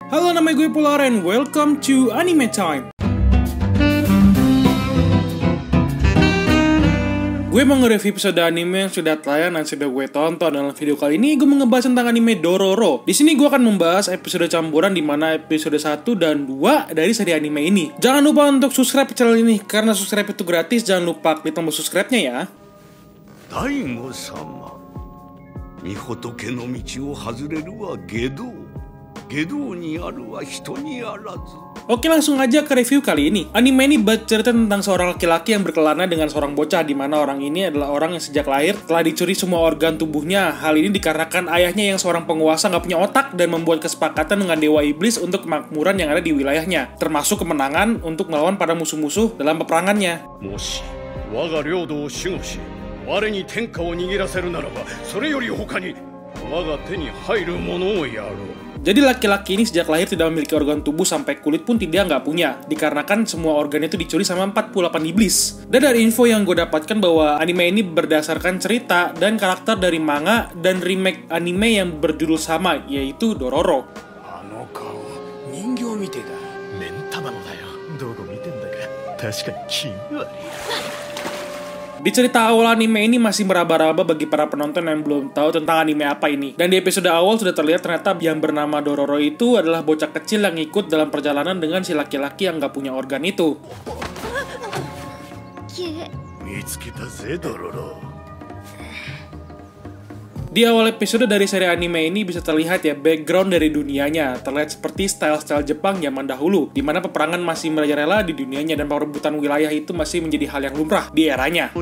Halo, nama gue Polar and welcome to Anime Time. Gue mau nge-review episode anime yang sudah tayang dan sudah gue tonton. Dalam video kali ini gue mau ngebahas tentang anime Dororo. Di sini gue akan membahas episode campuran di mana episode 1 dan 2 dari seri anime ini. Jangan lupa untuk subscribe channel ini karena subscribe itu gratis. Jangan lupa klik tombol subscribe-nya ya. Daigo-sama, Mihotoke no michi o hazureru wa Gedo. Gedo ni aru wa hito ni arazu. Oke, langsung aja ke review kali ini. Anime ini bercerita tentang seorang laki-laki yang berkelana dengan seorang bocah, di mana orang ini adalah orang yang sejak lahir telah dicuri semua organ tubuhnya. Hal ini dikarenakan ayahnya yang seorang penguasa nggak punya otak dan membuat kesepakatan dengan dewa iblis untuk kemakmuran yang ada di wilayahnya, termasuk kemenangan untuk melawan para musuh-musuh dalam peperangannya. Moshi, waga ryoudo o shugo shi, ware ni tenka o nigiraseru naraba, sore yori hoka ni waga te ni hairu mono o yaru. Jadi laki-laki ini sejak lahir tidak memiliki organ tubuh, sampai kulit pun dia nggak punya, dikarenakan semua organnya itu dicuri sama 48 iblis. Dan dari info yang gue dapatkan bahwa anime ini berdasarkan cerita dan karakter dari manga dan remake anime yang berjudul sama, yaitu Dororo. Ano kao, ningyou mite da. Mentamano da yo. Dogo mite nda ga. Tashikani kinwari. Di cerita awal anime ini masih meraba-raba bagi para penonton yang belum tahu tentang anime apa ini. Dan di episode awal sudah terlihat ternyata yang bernama Dororo itu adalah bocah kecil yang ikut dalam perjalanan dengan si laki-laki yang nggak punya organ itu. Mitsukita ze Dororo. Di awal episode dari seri anime ini bisa terlihat ya background dari dunianya. Terlihat seperti style-style Jepang zaman dahulu, di mana peperangan masih merajalela di dunianya dan perebutan wilayah itu masih menjadi hal yang lumrah di eranya.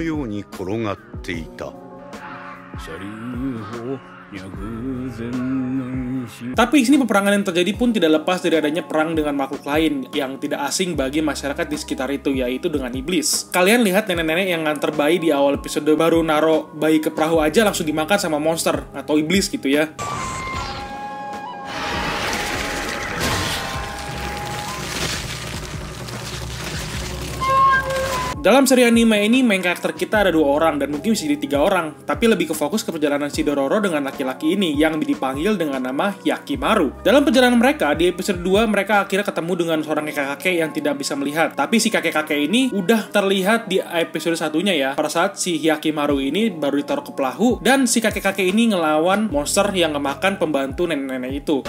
Tapi di sini peperangan yang terjadi pun tidak lepas dari adanya perang dengan makhluk lain yang tidak asing bagi masyarakat di sekitar itu, yaitu dengan iblis. Kalian lihat nenek-nenek yang nganter bayi di awal episode baru naro bayi ke perahu aja langsung dimakan sama monster atau iblis gitu ya. Dalam seri anime ini, main karakter kita ada 2 orang dan mungkin bisa jadi 3 orang, tapi lebih ke fokus ke perjalanan si Dororo dengan laki-laki ini yang dipanggil dengan nama Hyakimaru. Dalam perjalanan mereka, di episode 2 mereka akhirnya ketemu dengan seorang kakek-kakek yang tidak bisa melihat. Tapi si kakek-kakek ini udah terlihat di episode satunya ya, pada saat si Hyakimaru ini baru ditaruh ke perahu dan si kakek-kakek ini ngelawan monster yang ngemakan pembantu nenek-nenek itu.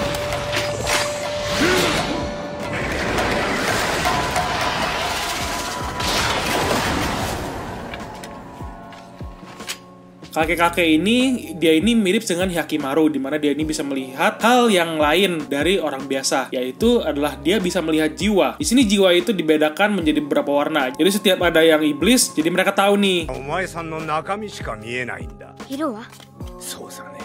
Kakek-kakek ini, dia ini mirip dengan Hyakimaru, di mana dia ini bisa melihat hal yang lain dari orang biasa, yaitu adalah dia bisa melihat jiwa. Di sini jiwa itu dibedakan menjadi beberapa warna. Jadi setiap ada yang iblis, jadi mereka tahu nih. Omae-san no nakami shika mienai nda. Hiro wa? Sou sa ne.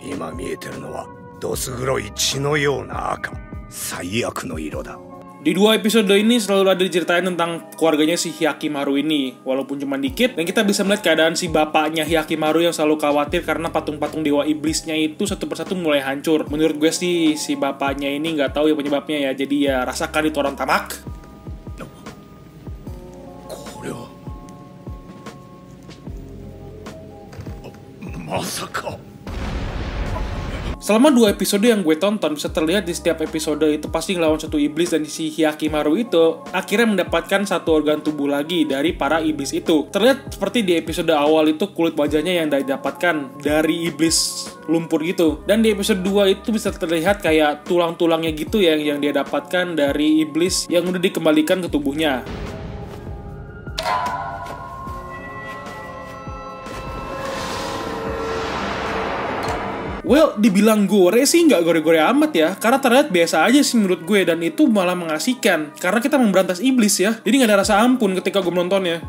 Ima mieteru no wa dosuguroi chi no you na aka. Saiyaku no iro da. Di 2 episode ini selalu ada diceritain tentang keluarganya si Hyakimaru ini, walaupun cuma dikit, dan kita bisa melihat keadaan si bapaknya Hyakimaru yang selalu khawatir karena patung-patung dewa iblisnya itu satu persatu mulai hancur. Menurut gue sih, si bapaknya ini nggak tahu ya penyebabnya ya, jadi ya rasakan itu orang tamak. Masaka. Selama 2 episode yang gue tonton, bisa terlihat di setiap episode itu pasti ngelawan satu iblis, dan si Hyakimaru itu akhirnya mendapatkan satu organ tubuh lagi dari para iblis itu. Terlihat seperti di episode awal itu kulit wajahnya yang didapatkan dari iblis lumpur gitu. Dan di episode 2 itu bisa terlihat kayak tulang-tulangnya gitu yang dia dapatkan dari iblis yang udah dikembalikan ke tubuhnya. Well, dibilang gore sih nggak gore-gore amat ya, karena terlihat biasa aja sih menurut gue, dan itu malah mengasihkan, karena kita memberantas iblis ya, jadi nggak ada rasa ampun ketika gue menontonnya.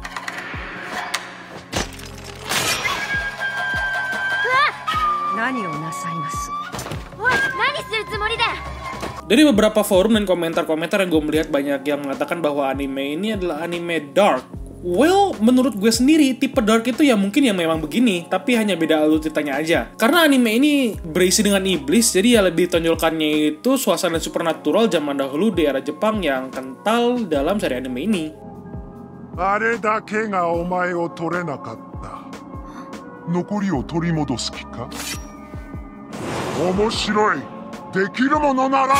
Dari beberapa forum dan komentar-komentar yang gue melihat, banyak yang mengatakan bahwa anime ini adalah anime dark. Well, menurut gue sendiri, tipe dark itu ya mungkin yang memang begini, tapi hanya beda alur ceritanya aja. Karena anime ini berisi dengan iblis, jadi ya lebih ditonjolkannya itu suasana supernatural zaman dahulu di era Jepang yang kental dalam seri anime ini. あれだけがお前を取れなかった。残りを取り戻す気か？面白い。できるものなら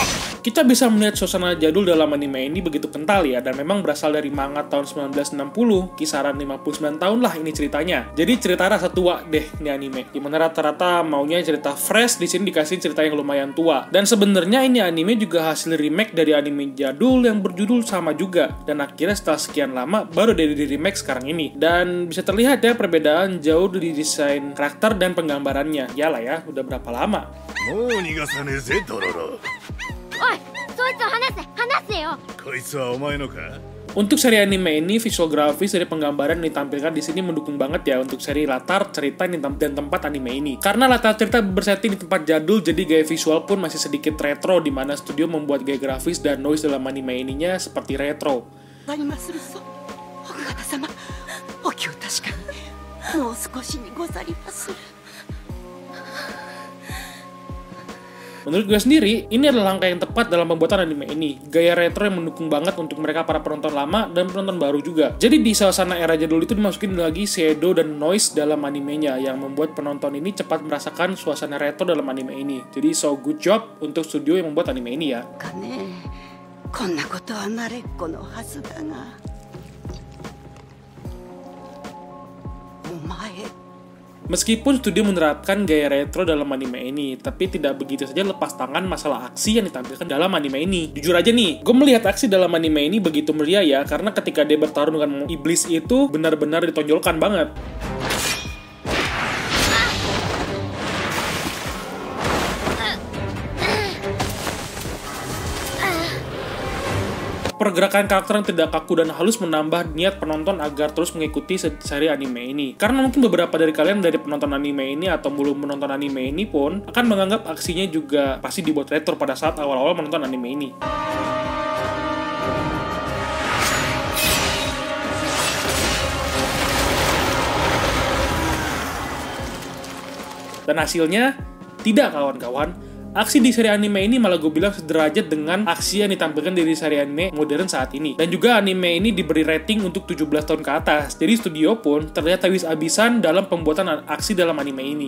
Kita bisa melihat suasana jadul dalam anime ini begitu kental ya, dan memang berasal dari manga tahun 1960, kisaran 59 tahun lah ini ceritanya. Jadi cerita rasa tua deh ini anime, dimana rata-rata maunya cerita fresh, di sini dikasih cerita yang lumayan tua. Dan sebenarnya ini anime juga hasil remake dari anime jadul yang berjudul sama juga, dan akhirnya setelah sekian lama baru dari remake sekarang ini. Dan bisa terlihat ya perbedaan jauh di desain karakter dan penggambarannya. Yalah ya, udah berapa lama. もう逃がさねえぜドロロ。おい、そいつを離せよ。こいつはお前のか？ Untuk seri anime ini, visual grafis dari penggambaran yang ditampilkan di sini mendukung banget ya untuk seri latar cerita dan tempat anime ini. Karena latar cerita bersetting di tempat jadul, jadi gaya visual pun masih sedikit retro, di mana studio membuat gaya grafis dan noise dalam anime ininya seperti retro. Menurut gue sendiri, ini adalah langkah yang tepat dalam pembuatan anime ini. Gaya retro yang mendukung banget untuk mereka para penonton lama dan penonton baru juga. Jadi di suasana era jadul itu dimasukin lagi shadow dan noise dalam animenya yang membuat penonton ini cepat merasakan suasana retro dalam anime ini. Jadi so good job untuk studio yang membuat anime ini ya. Meskipun studio menerapkan gaya retro dalam anime ini, tapi tidak begitu saja lepas tangan masalah aksi yang ditampilkan dalam anime ini. Jujur aja nih, gue melihat aksi dalam anime ini begitu meriah ya, karena ketika dia bertarung dengan iblis itu benar-benar ditonjolkan banget. Pergerakan karakter yang tidak kaku dan halus menambah niat penonton agar terus mengikuti seri anime ini. Karena mungkin beberapa dari kalian dari penonton anime ini atau belum menonton anime ini pun akan menganggap aksinya juga pasti dibuat retro pada saat awal-awal menonton anime ini. Dan hasilnya, tidak kawan-kawan. Aksi di seri anime ini malah gue bilang sederajat dengan aksi yang ditampilkan dari seri anime modern saat ini. Dan juga anime ini diberi rating untuk 17 tahun ke atas. Jadi studio pun terlihat habis-habisan dalam pembuatan aksi dalam anime ini.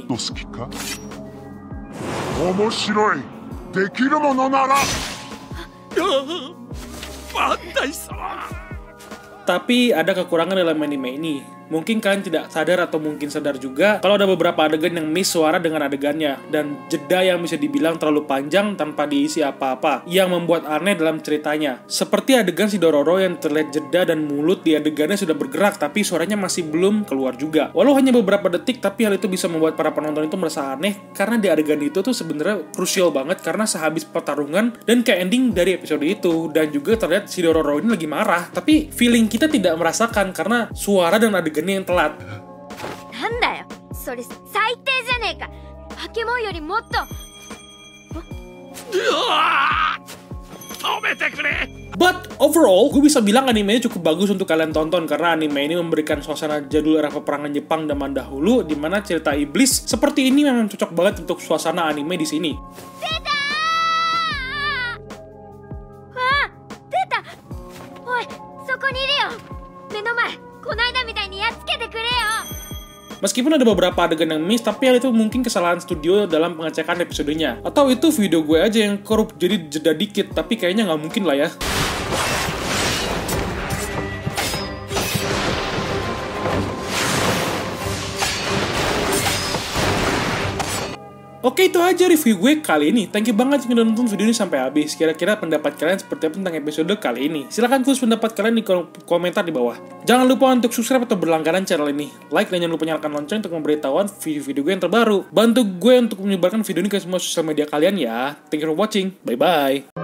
Tapi ada kekurangan dalam anime ini. Mungkin kalian tidak sadar atau mungkin sadar juga kalau ada beberapa adegan yang miss suara dengan adegannya, dan jeda yang bisa dibilang terlalu panjang tanpa diisi apa-apa yang membuat aneh dalam ceritanya. Seperti adegan si Dororo yang terlihat jeda dan mulut di adegannya sudah bergerak tapi suaranya masih belum keluar juga. Walau hanya beberapa detik, tapi hal itu bisa membuat para penonton itu merasa aneh karena di adegan itu tuh sebenarnya krusial banget karena sehabis pertarungan dan ke ending dari episode itu. Dan juga terlihat si Dororo ini lagi marah, tapi feeling kita tidak merasakan karena suara dan adegan yang telat. But overall, gue bisa bilang animenya cukup bagus untuk kalian tonton karena anime ini memberikan suasana jadul era peperangan Jepang zaman dahulu, di mana cerita iblis seperti ini memang cocok banget untuk suasana anime di sini. Meskipun ada beberapa adegan yang miss, tapi hal itu mungkin kesalahan studio dalam pengecekan episodenya. Atau itu video gue aja yang korup jadi jeda dikit, tapi kayaknya nggak mungkin lah ya. Oke, itu aja review gue kali ini. Thank you banget yang udah nonton video ini sampai habis. Kira-kira pendapat kalian seperti apa tentang episode kali ini? Silahkan tulis pendapat kalian di komentar di bawah. Jangan lupa untuk subscribe atau berlangganan channel ini. Like dan jangan lupa nyalakan lonceng untuk memberitahuan video-video gue yang terbaru. Bantu gue untuk menyebarkan video ini ke semua sosial media kalian ya. Thank you for watching. Bye-bye.